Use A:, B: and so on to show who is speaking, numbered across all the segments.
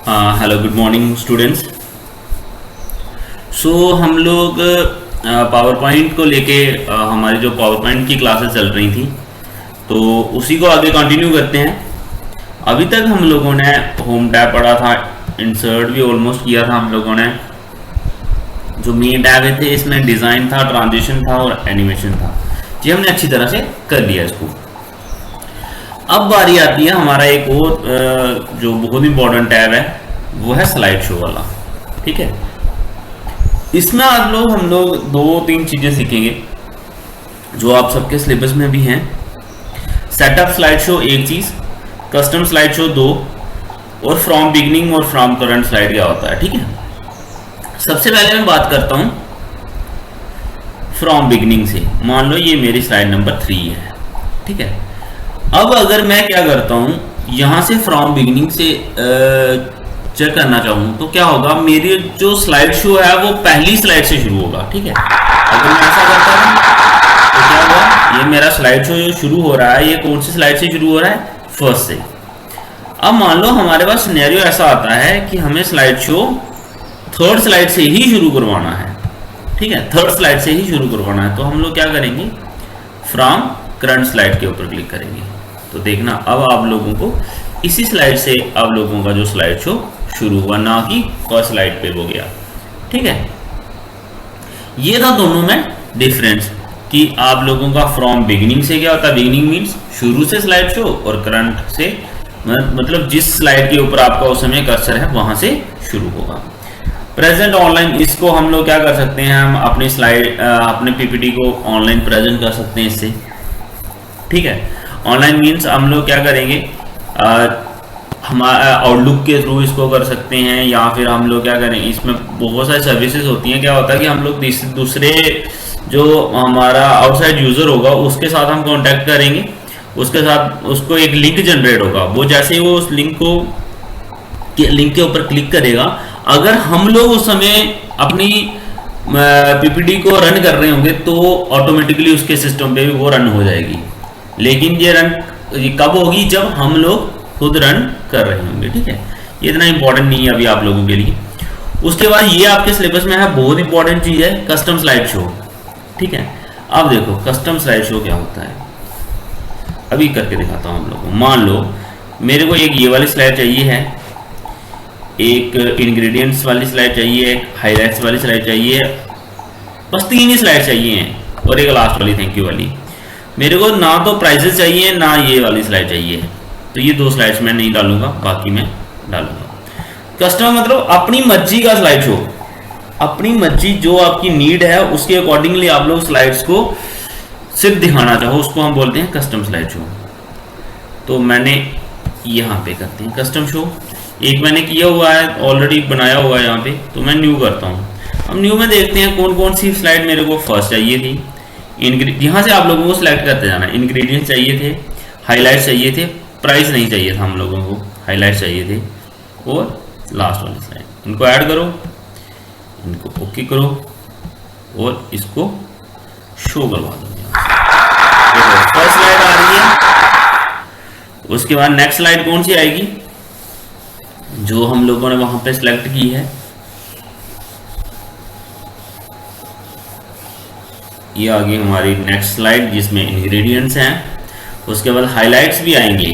A: Hello good morning students. हम लोग power point को लेके हमारी जो पावर पॉइंट की क्लासेस चल रही थी तो उसी को आगे कंटिन्यू करते हैं। अभी तक हम लोगों ने होम टैब पढ़ा था, इंसर्ट भी ऑलमोस्ट किया था हम लोगों ने। जो मेन टैब थे इसमें डिज़ाइन था, ट्रांजिशन था और एनिमेशन था। ये हमने अच्छी तरह से कर लिया इसको। अब बारी आती है हमारा एक और जो बहुत इंपॉर्टेंट टैब है, वो है स्लाइड शो वाला। ठीक है, इसमें आप लोग हम लोग दो तीन चीज़ें सीखेंगे जो आप सबके सिलेबस में भी हैं। सेटअप स्लाइड शो एक चीज़, कस्टम स्लाइड शो दो, और फ्रॉम बिगनिंग और फ्रॉम करंट स्लाइड क्या होता है। ठीक है, सबसे पहले मैं बात करता हूँ फ्रॉम बिगनिंग से। मान लो ये मेरी स्लाइड नंबर 3 है। ठीक है, अब अगर मैं क्या करता हूँ, यहाँ से फ्रॉम बिगनिंग से चेक करना चाहूँ तो क्या होगा, मेरी जो स्लाइड शो है वो पहली स्लाइड से शुरू होगा। ठीक है, अगर मैं ऐसा करता हूँ तो क्या होगा, ये मेरा स्लाइड शो जो शुरू हो रहा है ये कौन सी स्लाइड से शुरू हो रहा है, फर्स्ट से। अब मान लो हमारे पास सिनेरियो ऐसा आता है कि हमें स्लाइड शो थर्ड स्लाइड से ही शुरू करवाना है। ठीक है, थर्ड स्लाइड से ही शुरू करवाना है तो हम लोग क्या करेंगे, फ्रॉम करंट स्लाइड के ऊपर क्लिक करेंगे। तो देखना अब आप लोगों को इसी स्लाइड से आप लोगों का जो स्लाइड शो शुरू हुआ, ना कि फर्स्ट स्लाइड पे हो गया। ठीक है, ये था दोनों में डिफरेंस कि आप लोगों का फ्रॉम बिगिनिंग से क्या होता है, बिगिनिंग मीन्स शुरू से स्लाइड शो, और करंट से मतलब जिस स्लाइड के ऊपर आपका उस समय कर्सर है वहां से शुरू होगा। प्रेजेंट ऑनलाइन, इसको हम लोग क्या कर सकते हैं, हम अपनी स्लाइड अपने पीपीटी को ऑनलाइन प्रेजेंट कर सकते हैं इससे। ठीक है, ऑनलाइन मीन्स हम लोग क्या करेंगे, हमारा आउटलुक के थ्रू इसको कर सकते हैं, या फिर हम लोग क्या करें, इसमें बहुत सारी सर्विसेज होती हैं। क्या होता है कि हम लोग दूसरे जो हमारा आउटसाइड यूज़र होगा उसके साथ हम कांटेक्ट करेंगे, उसके साथ उसको एक लिंक जनरेट होगा। वो जैसे ही वो उस लिंक के ऊपर क्लिक करेगा, अगर हम लोग उस समय अपनी पीपीटी को रन कर रहे होंगे तो ऑटोमेटिकली उसके सिस्टम पे भी वो रन हो जाएगी। लेकिन ये कब होगी, जब हम लोग खुद रन कर रहे होंगे। ठीक है, ये इतना इंपॉर्टेंट नहीं है अभी आप लोगों के लिए। उसके बाद ये आपके सिलेबस में है, बहुत इंपॉर्टेंट चीज है, कस्टम स्लाइड शो। ठीक है, अब देखो कस्टम स्लाइड शो क्या होता है, अभी करके दिखाता हूँ हम लोगों को। मान लो मेरे को एक ये वाली स्लाइड चाहिए है, एक इंग्रेडिएंट्स वाली स्लाइड चाहिए, एक हाईलाइट्स वाली स्लाइड चाहिए, बस 3 ही स्लाइड चाहिए हैं, और एक लास्ट वाली थैंक यू वाली। मेरे को ना तो प्राइजेस चाहिए ना ये वाली स्लाइड चाहिए, तो ये 2 स्लाइड्स मैं नहीं डालूंगा, बाकी मैं डालूंगा। कस्टमर मतलब अपनी मर्जी का स्लाइड शो, अपनी मर्जी जो आपकी नीड है उसके अकॉर्डिंगली आप लोग स्लाइड्स को सिर्फ दिखाना चाहो, उसको हम बोलते हैं कस्टम स्लाइड शो। तो मैंने यहाँ पे करते हैं कस्टम शो, एक मैंने किया हुआ है, ऑलरेडी बनाया हुआ है यहाँ पे, तो मैं न्यू करता हूँ। अब न्यू में देखते हैं कौन कौन सी स्लाइड मेरे को फर्स्ट चाहिए थी। यहाँ से आप लोगों को सिलेक्ट करते जाना। इंग्रेडिएंट्स चाहिए थे, हाईलाइट्स चाहिए थे, प्राइस नहीं चाहिए था हम लोगों को, हाईलाइट्स चाहिए थे, और लास्ट वाली स्लाइड। इनको ऐड करो, इनको ओके करो, और इसको शो करवा दो। फर्स्ट स्लाइड आ रही है, उसके बाद नेक्स्ट स्लाइड कौन सी आएगी, जो हम लोगों ने वहां पे सिलेक्ट की है, ये आ गई हमारी नेक्स्ट स्लाइड जिसमें इंग्रेडिएंट्स हैं। उसके बाद हाइलाइट्स भी आएंगे,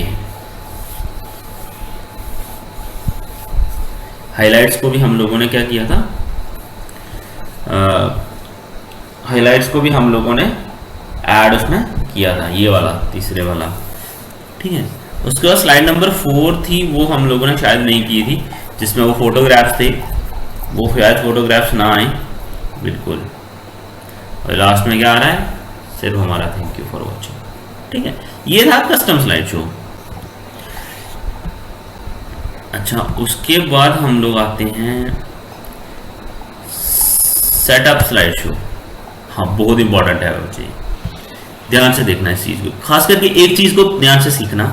A: हाइलाइट्स को भी हम लोगों ने क्या किया था, हाइलाइट्स को भी हम लोगों ने ऐड उसमें किया था, ये वाला तीसरे वाला। ठीक है, उसके बाद स्लाइड नंबर 4 थी, वो हम लोगों ने शायद नहीं की थी, जिसमें वो फोटोग्राफ्स थे, वो शायद फोटोग्राफ्स ना आए बिल्कुल। और लास्ट में क्या आ रहा है, सिर्फ हमारा थैंक यू फॉर वॉचिंग। ठीक है, ये था कस्टम स्लाइड शो। अच्छा, उसके बाद हम लोग आते हैं सेटअप स्लाइड शो। हाँ, बहुत इंपॉर्टेंट है बच्चे, ध्यान से देखना इस चीज को, खास करके एक चीज को ध्यान से सीखना।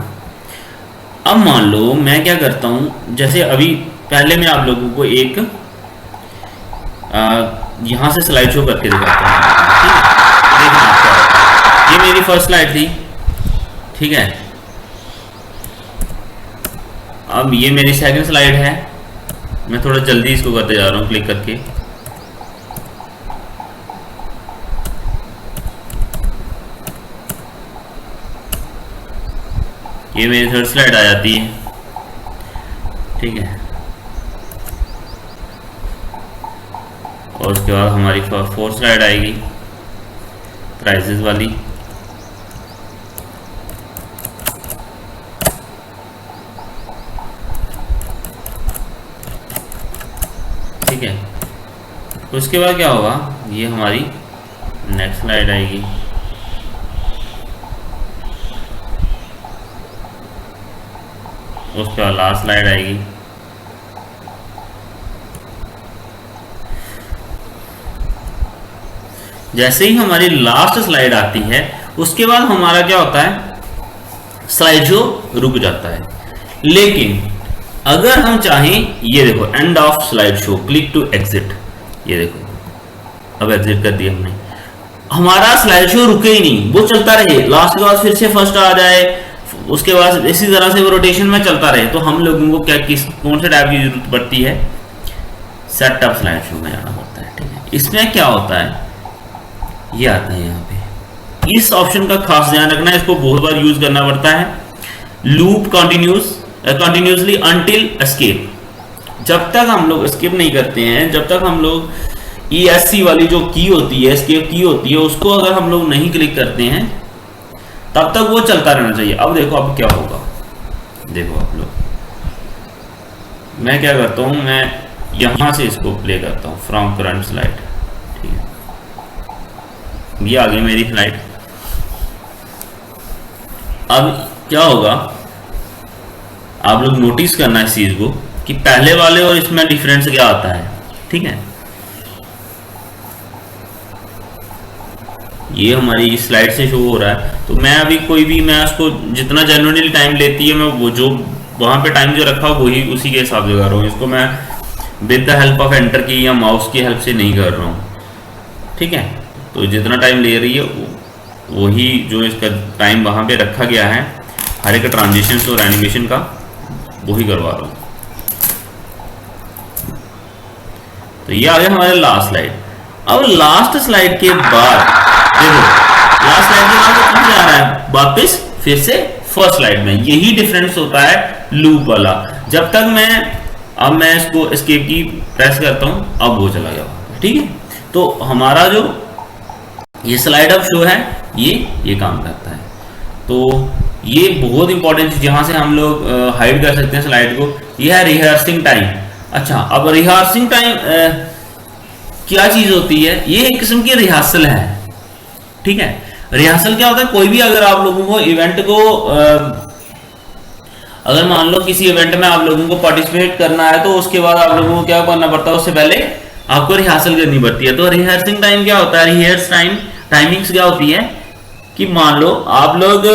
A: अब मान लो मैं क्या करता हूं, जैसे अभी पहले मैं आप लोगों को एक यहां से स्लाइड शो करके दिखाता हूं। देखना आपका, ये मेरी फर्स्ट स्लाइड थी। ठीक है, अब ये मेरी सेकंड स्लाइड है, मैं थोड़ा जल्दी इसको करते जा रहा हूँ क्लिक करके। ये मेरी थर्ड स्लाइड आ जाती है, ठीक है। और उसके बाद हमारी फोर्थ स्लाइड आएगी प्राइसेस वाली। ठीक है, तो उसके बाद क्या होगा, ये हमारी नेक्स्ट स्लाइड आएगी। उसके बाद लास्ट स्लाइड आएगी। जैसे ही हमारी लास्ट स्लाइड आती है उसके बाद हमारा क्या होता है, स्लाइड शो रुक जाता है। लेकिन अगर हम चाहें, ये देखो end of slide show, click to exit, ये देखो अब एग्जिट कर दिया हमने, हमारा स्लाइड शो रुके ही नहीं, वो चलता रहे, लास्ट के बाद फिर से फर्स्ट आ जाए, उसके बाद इसी तरह से वो रोटेशन में चलता रहे। तो हम लोगों को क्या कौन से टैब की जरूरत पड़ती है, सेटअप स्लाइड शो में जाना पड़ता है, ठीक है। इसमें क्या होता है, ये आता है यहाँ पे, इस ऑप्शन का खास ध्यान रखना है, इसको बहुत बार यूज करना पड़ता है। लूप कंटिन्यूसली अंटिल एस्केप, जब तक हम लोग एस्केप नहीं करते हैं, जब तक हम लोग ESC वाली जो की होती है, एस्केप की होती है, उसको अगर हम लोग नहीं क्लिक करते हैं तब तक वो चलता रहना चाहिए। अब देखो अब क्या होगा, देखो आप लोग, मैं क्या करता हूं, मैं यहां से इसको प्ले करता हूं फ्रॉम करंट स्लाइड, ठीक है। ये आ गई मेरी स्लाइड। अब क्या होगा, आप लोग नोटिस करना है इस चीज को कि पहले वाले और इसमें डिफरेंस क्या आता है, ठीक है। ये हमारी स्लाइड से शो हो रहा है, तो मैं अभी कोई भी, मैं उसको जितना जनरली टाइम लेती है, मैं वो जो वहां पे टाइम जो रखा हो वही उसी के हिसाब से कर रहा हूँ। इसको मैं with the help of enter की या माउस की हेल्प से नहीं कर रहा हूँ, ठीक है। तो जितना टाइम ले रही है वही जो इसका टाइम वहां पे रखा गया है, हर एक ट्रांजिशन और एनिमेशन का, वही करवा रहा हूँ। तो ये आ गया हमारे लास्ट स्लाइड। अब लास्ट स्लाइड के बाद देखो, लास्ट स्लाइड के बाद कहाँ जा रहा है, वापस फिर से फर्स्ट स्लाइड में। यही डिफरेंस होता है लूप वाला। जब तक मैं इसको एस्केप की प्रेस करता हूं, अब वो चला गया, ठीक है। तो हमारा जो ये स्लाइड अप शो है, ये काम करता है। तो ये बहुत इंपॉर्टेंट चीज, जहां से हम लोग हाइड कर सकते हैं स्लाइड को, ये है रिहर्सिंग टाइम। अच्छा, अब रिहर्सिंग टाइम क्या चीज होती है, ये एक किस्म की रिहर्सल है, ठीक है। रिहर्सल क्या होता है, कोई भी अगर आप लोगों को इवेंट को अगर मान लो किसी इवेंट में आप लोगों को पार्टिसिपेट करना है, तो उसके बाद आप लोगों को क्या करना पड़ता है, उससे पहले आपको रिहर्सल करनी पड़ती है। तो रिहर्सिंग टाइम क्या होता है, रिहर्स टाइमिंग्स क्या होती है कि मान लो आप लोग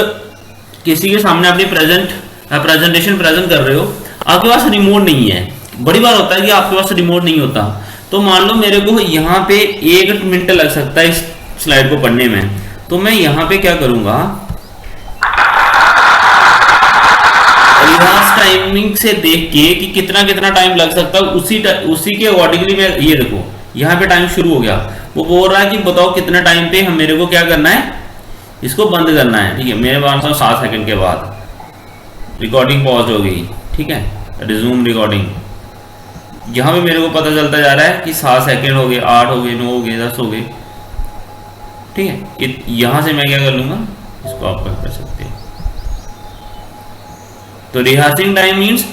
A: किसी के सामने अपनी प्रेजेंटेशन प्रेजेंट कर रहे हो, आपके पास रिमोट नहीं है। बड़ी बार होता है कि आपके पास रिमोट नहीं होता, तो मान लो मेरे को यहाँ पे 1 मिनट लग सकता है इस स्लाइड को पढ़ने में, तो मैं यहाँ पे क्या करूंगा, रिहर्स टाइमिंग से देख के कि कितना टाइम लग सकता है, उसी के अकॉर्डिंगली मैं, ये देखो यहाँ पे टाइम शुरू हो गया, वो बोल रहा है कि बताओ कितने टाइम पे हम मेरे को क्या करना है, इसको बंद करना है, ठीक है। मेरे पास 7 सेकंड के बाद रिकॉर्डिंग पॉज हो गई, ठीक है, रिज्यूम रिकॉर्डिंग। यहाँ पे मेरे को पता चलता जा रहा है कि 7 सेकंड हो गए, 8 हो गए, 9 हो गए, 10 हो गए, ठीक है। यहां से मैं क्या कर लूंगा, इसको आप कर सकते हैं। तो रिहर्सिंग टाइम मींस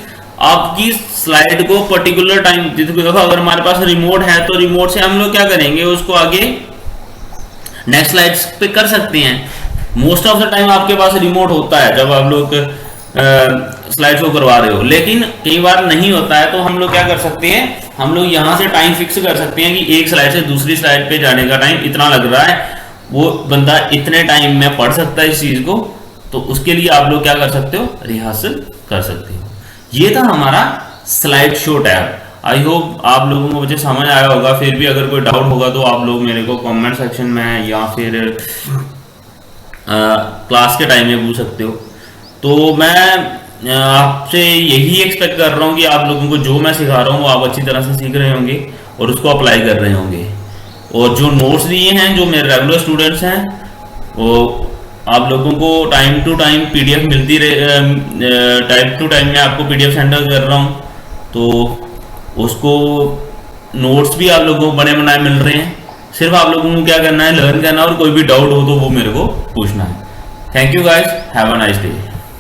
A: आपकी स्लाइड को पर्टिकुलर टाइम, देखो अगर हमारे पास रिमोट है तो रिमोट से हम लोग क्या करेंगे, उसको आगे नेक्स्ट स्लाइड्स पे कर सकते हैं। मोस्ट ऑफ द टाइम आपके पास रिमोट होता है जब आप लोग स्लाइड शो करवा रहे हो, लेकिन कई बार नहीं होता है, तो हम लोग क्या कर सकते हैं, हम लोग यहां से टाइम फिक्स कर सकते हैं कि एक स्लाइड से दूसरी स्लाइड पे जाने का टाइम इतना लग रहा है, वो बंदा इतने टाइम में पढ़ सकता है इस चीज को। तो उसके लिए आप लोग क्या कर सकते हो, रिहर्सल कर सकते हो। ये था हमारा slide show tab. I hope आप लोगों को मुझे समझ आया होगा। फिर भी अगर कोई डाउट होगा तो आप लोग मेरे को कमेंट सेक्शन में या फिर क्लास के टाइम में पूछ सकते हो। तो मैं आपसे यही एक्सपेक्ट कर रहा हूँ कि आप लोगों को जो मैं सिखा रहा हूँ वो आप अच्छी तरह से सीख रहे होंगे और उसको अप्लाई कर रहे होंगे। और जो नोट्स दिए हैं जो मेरे रेगुलर स्टूडेंट्स हैं वो आप लोगों को टाइम टू टाइम पीडीएफ मिलती रहे, टाइम टू टाइम मैं आपको पीडीएफ सेंड कर रहा हूँ। तो उसको नोट्स भी आप लोगों को बने बनाए मिल रहे हैं। सिर्फ आप लोगों को क्या करना है, लर्न करना, और कोई भी डाउट हो तो वो मेरे को पूछना है। Thank you guys, have a nice day.